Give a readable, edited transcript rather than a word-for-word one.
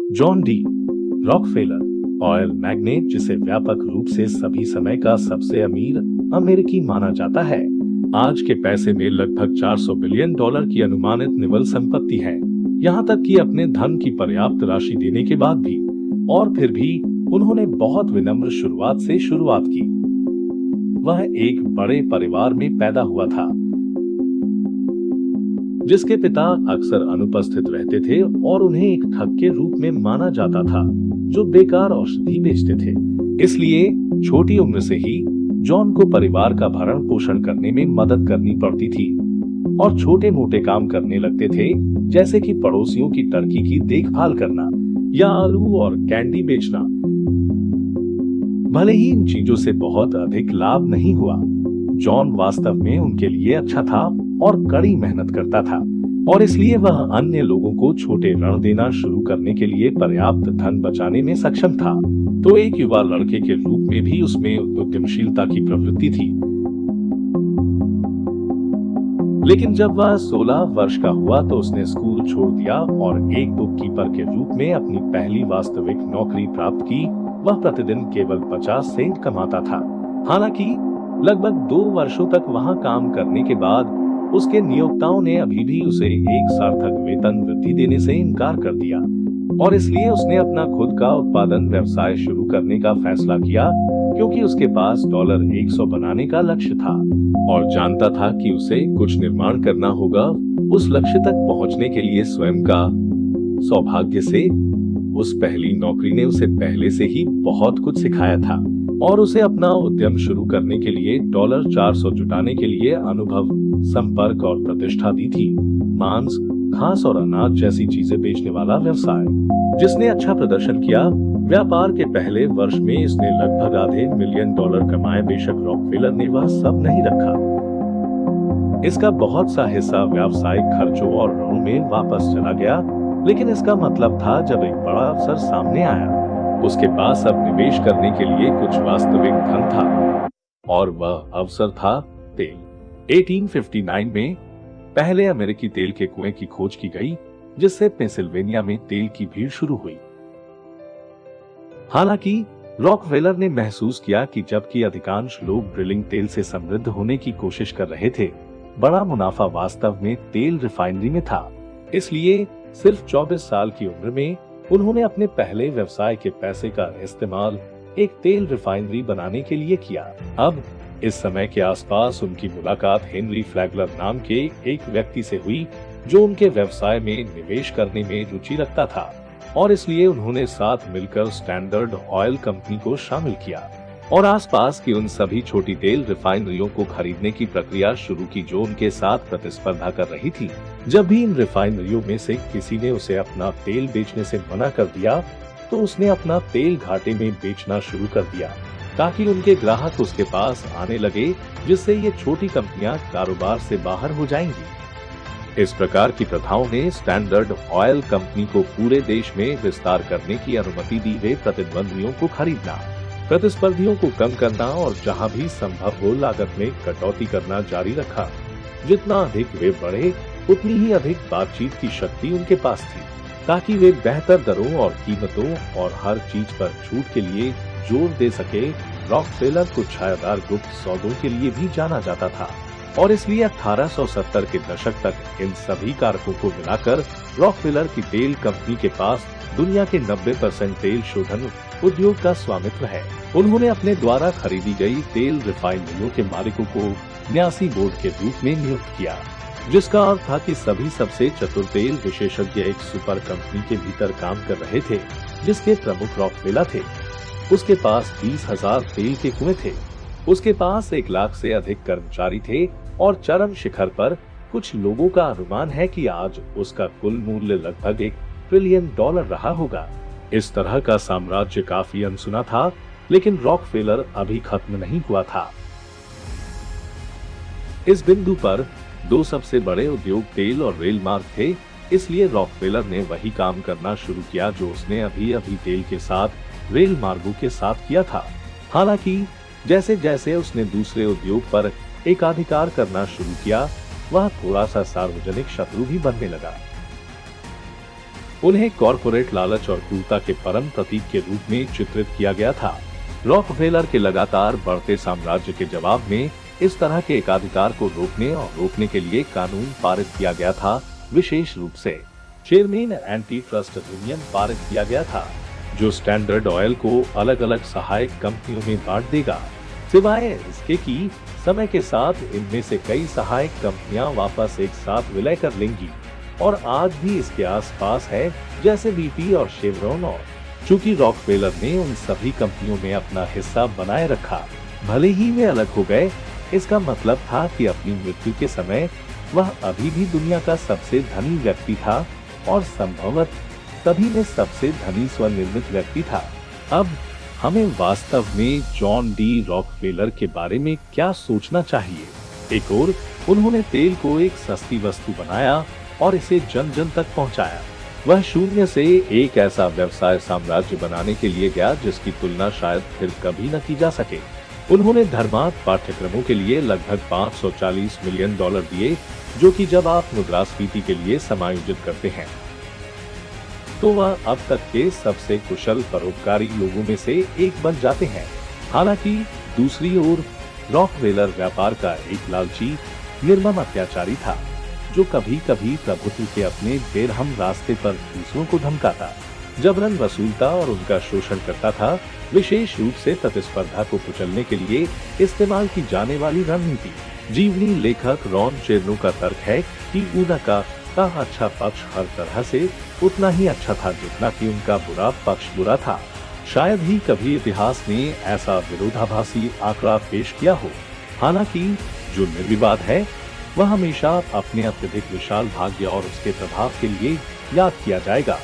John D Rockefeller, oil magnet जिसे व्यापक रूप से सभी समय का सबसे अमीर अमेरिकी माना जाता है, आज के पैसे में लगभग 400 बिलियन डॉलर की अनुमानित निवल संपत्ति है। यहाँ तक कि अपने धन की पर्याप्त राशि देने के बाद भी, और फिर भी उन्होंने बहुत विनम्र शुरुआत से शुरुआत की। वह एक बड़े परिवार में पैदा हुआ था जिसके पिता अक्सर अनुपस्थित रहते थे और उन्हें एक ठग के रूप में माना जाता था जो बेकार औषधि बेचते थे। इसलिए छोटी उम्र से ही जॉन को परिवार का भरण पोषण करने में मदद करनी पड़ती थी और छोटे मोटे काम करने लगते थे, जैसे कि पड़ोसियों की टर्की की देखभाल करना या आलू और कैंडी बेचना। भले ही इन चीजों से बहुत अधिक लाभ नहीं हुआ, जॉन वास्तव में उनके लिए अच्छा था और कड़ी मेहनत करता था, और इसलिए वह अन्य लोगों को छोटे ऋण देना शुरू करने के लिए पर्याप्त धन बचाने में सक्षम था। तो एक युवा लड़के के रूप में भी उसमें उद्यमशीलता की प्रवृत्ति थी। लेकिन जब वह 16 वर्ष का हुआ तो उसने स्कूल छोड़ दिया और एक बुककीपर के रूप में अपनी पहली वास्तविक नौकरी प्राप्त की। वह प्रतिदिन केवल 50 सेंट कमाता था। हालांकि लगभग 2 वर्षों तक वहां काम करने के बाद उसके नियोक्ताओं ने अभी भी उसे एक सार्थक वेतन वृद्धि देने से इनकार कर दिया, और इसलिए उसने अपना खुद का उत्पादन व्यवसाय शुरू करने का फैसला किया, क्योंकि उसके पास $100 बनाने का लक्ष्य था और जानता था कि उसे कुछ निर्माण करना होगा। उस लक्ष्य तक पहुंचने के लिए स्वयं का सौभाग्य से उस पहली नौकरी ने उसे पहले से ही बहुत कुछ सिखाया था और उसे अपना उद्यम शुरू करने के लिए $400 जुटाने के लिए अनुभव, संपर्क और प्रतिष्ठा दी थी। मांस, घास और अनाज जैसी चीजें बेचने वाला व्यवसाय जिसने अच्छा प्रदर्शन किया। व्यापार के पहले वर्ष में इसने लगभग $500 मिलियन कमाए। बेशक रॉकफेलर ने वह सब नहीं रखा। इसका बहुत सा हिस्सा व्यावसायिक खर्चों और ऋणों में वापस चला गया, लेकिन इसका मतलब था जब एक बड़ा अवसर सामने आया, उसके पास अब निवेश करने के लिए कुछ वास्तविक धन था, और वह अवसर था तेल। 1859 में पहले अमेरिकी तेल के कुएं की खोज की गई, जिससे पेंसिल्वेनिया में तेल की भीड़ शुरू हुई। हालांकि रॉकफेलर ने महसूस किया कि जबकि अधिकांश लोग ड्रिलिंग तेल से समृद्ध होने की कोशिश कर रहे थे, बड़ा मुनाफा वास्तव में तेल रिफाइनरी में था। इसलिए सिर्फ 24 साल की उम्र में उन्होंने अपने पहले व्यवसाय के पैसे का इस्तेमाल एक तेल रिफाइनरी बनाने के लिए किया। अब इस समय के आसपास उनकी मुलाकात हेनरी फ्लैगलर नाम के एक व्यक्ति से हुई, जो उनके व्यवसाय में निवेश करने में रुचि रखता था, और इसलिए उन्होंने साथ मिलकर स्टैंडर्ड ऑयल कंपनी को शामिल किया और आसपास की उन सभी छोटी तेल रिफाइनरियों को खरीदने की प्रक्रिया शुरू की जो उनके साथ प्रतिस्पर्धा कर रही थी। जब भी इन रिफाइनरियों में से किसी ने उसे अपना तेल बेचने से मना कर दिया, तो उसने अपना तेल घाटे में बेचना शुरू कर दिया, ताकि उनके ग्राहक उसके पास आने लगे, जिससे ये छोटी कंपनियां कारोबार से बाहर हो जाएंगी। इस प्रकार की प्रथाओं ने स्टैंडर्ड ऑयल कंपनी को पूरे देश में विस्तार करने की अनुमति दी। वे प्रतिद्वंदियों को खरीदना, प्रतिस्पर्धियों को कम करना और जहां भी संभव हो लागत में कटौती करना जारी रखा। जितना अधिक वे बढ़े, उतनी ही अधिक बातचीत की शक्ति उनके पास थी, ताकि वे बेहतर दरों और कीमतों और हर चीज पर छूट के लिए जोर दे सके। रॉकफेलर को छायादार गुप्त सौदों के लिए भी जाना जाता था, और इसलिए 1870 के दशक तक इन सभी कारकों को मिलाकर रॉकफेलर की तेल कंपनी के पास दुनिया के 90% तेल शोधन उद्योग का स्वामित्व है। उन्होंने अपने द्वारा खरीदी गई तेल रिफाइनरियों के मालिकों को न्यासी बोर्ड के रूप में नियुक्त किया, जिसका अर्थ था कि सभी सबसे चतुर तेल विशेषज्ञ एक सुपर कंपनी के भीतर काम कर रहे थे, जिसके प्रमुख रॉकफेलर थे। उसके पास 20,000 तेल के कुएं थे, उसके पास 1 लाख से अधिक कर्मचारी थे, और चरम शिखर पर कुछ लोगों का अनुमान है कि आज उसका कुल मूल्य लगभग $1 ट्रिलियन रहा होगा। इस तरह का साम्राज्य काफी अनसुना था, लेकिन रॉकफेलर अभी खत्म नहीं हुआ था। इस बिंदु पर 2 सबसे बड़े उद्योग तेल और रेल मार्ग थे, इसलिए रॉकफेलर ने वही काम करना शुरू किया जो उसने अभी तेल के साथ रेल मार्गों के साथ किया था। हालांकि जैसे जैसे उसने दूसरे उद्योग पर एकाधिकार करना शुरू किया, वह थोड़ा सा सार्वजनिक शत्रु भी बनने लगा। उन्हें कॉरपोरेट लालच और क्रूरता के परम प्रतीक के रूप में चित्रित किया गया था। रॉकफेलर के लगातार बढ़ते साम्राज्य के जवाब में इस तरह के एकाधिकार को रोकने के लिए कानून पारित किया गया था। विशेष रूप से चेयरमैन एंटी ट्रस्ट अधिनियम पारित किया गया था, जो स्टैंडर्ड ऑयल को अलग अलग सहायक कंपनियों में बांट देगा। सिवाय इसके कि समय के साथ इनमें से कई सहायक कंपनियां वापस एक साथ विलय कर लेंगी और आज भी इसके आसपास है, जैसे BP और शेवरॉन। और चूंकि रॉकफेलर ने उन सभी कंपनियों में अपना हिस्सा बनाए रखा, भले ही वे अलग हो गए, इसका मतलब था कि अपनी मृत्यु के समय वह अभी भी दुनिया का सबसे धनी व्यक्ति था और संभवतः सभी में सबसे धनी स्वनिर्मित व्यक्ति था। अब हमें वास्तव में जॉन डी रॉकफेलर के बारे में क्या सोचना चाहिए? एक ओर उन्होंने तेल को एक सस्ती वस्तु बनाया और इसे जन जन तक पहुंचाया। वह शून्य से एक ऐसा व्यवसाय साम्राज्य बनाने के लिए गया जिसकी तुलना शायद फिर कभी न की जा सके। उन्होंने धर्मार्थ पाठ्यक्रमों के लिए लगभग $540 मिलियन दिए, जो कि जब आप मुद्रास्फीति के लिए समायोजित करते हैं तो वह अब तक के सबसे कुशल परोपकारी लोगों में से एक बन जाते हैं। हालांकि दूसरी ओर रॉकफेलर व्यापार का एक लालची, निर्मम अत्याचारी था, जो कभी कभी प्रभुत्व के अपने बेरहम रास्ते पर दूसरों को धमकाता, जबरन वसूलता और उनका शोषण करता था। विशेष रूप से प्रतिस्पर्धा को कुचलने के लिए इस्तेमाल की जाने वाली रणनीति। जीवनी लेखक रॉन चेर्नो का तर्क है कि उनका अच्छा पक्ष हर तरह से उतना ही अच्छा था जितना कि उनका बुरा पक्ष बुरा था। शायद ही कभी इतिहास ने ऐसा विरोधाभासी आंकड़ा पेश किया हो। हालांकि जो निर्विवाद है, वह हमेशा अपने अत्यधिक विशाल भाग्य और उसके प्रभाव के लिए याद किया जाएगा।